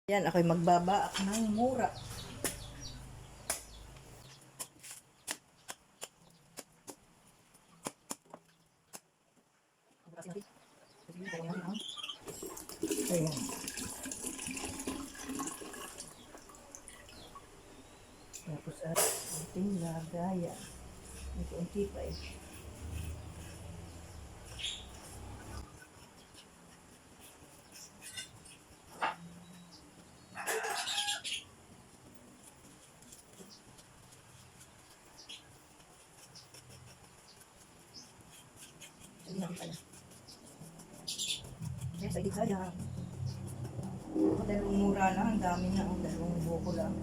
Yan, ako'y magbabaak ng mura. Ayan. Tapos at ating lagayan. May kunti pa eh. Sige natin pala. Yes, ay di kaya. Dalawang mura lang, ang dami na. Ang dalawang buko lang.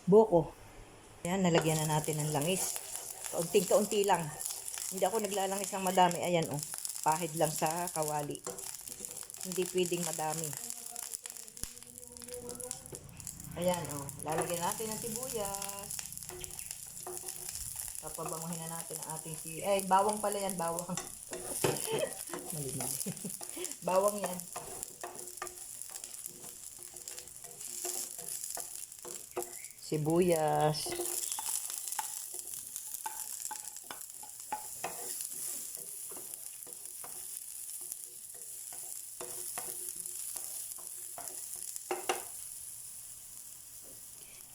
Buko. Ayan, nalagyan na natin ng langis. Kaunting-kaunti lang. Hindi ako naglalangis ng madami. Ayan, oh. Pahid lang sa kawali. Hindi pwedeng madami. Ayan, oh. Lalagyan natin ng sibuyas. Papabanguhin na natin ang ating bawang pala yan, bawang. Mali. Bawang yan. Sibuyas.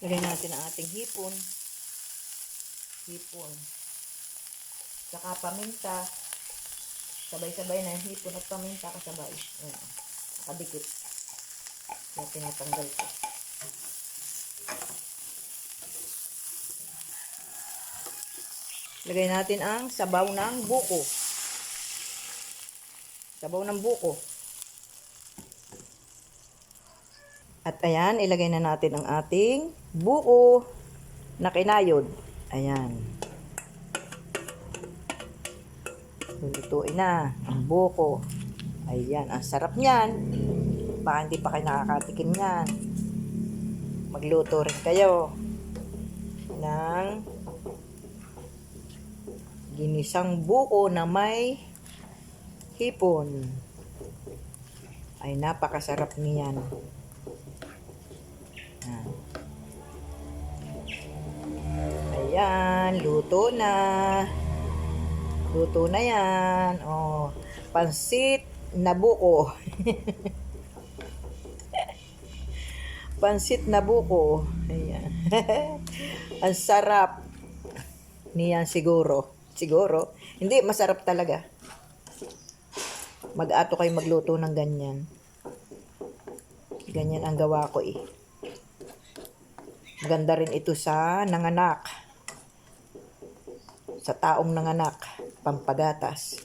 Lagyan natin ang ating hipon. Saka paminta. Sabay-sabay na yung hipon at paminta kasabay. Ayan. Nakadikit. Kaya tinatanggal ko. Lagay natin ang sabaw ng buko. Sabaw ng buko. At ayan, ilagay na natin ang ating buko na kinayod. Ayan. Lulutuin na ang buko. Ayan, ang sarap niyan. Baka hindi pa kayo nakakatikim niyan. Magluto rin kayo ng ginisang buko na may hipon. Ay, napakasarap niyan. Ayan, luto na. Luto na yan. Oh, pansit na buko. Pansit na buko. Ayan. Ang sarap niyan siguro. Siguro. Hindi, masarap talaga. Mag-ato kayo magluto ng ganyan. Ganyan ang gawa ko eh. Maganda rin ito sa nanganak. Sa taong nanganak. Pampagatas.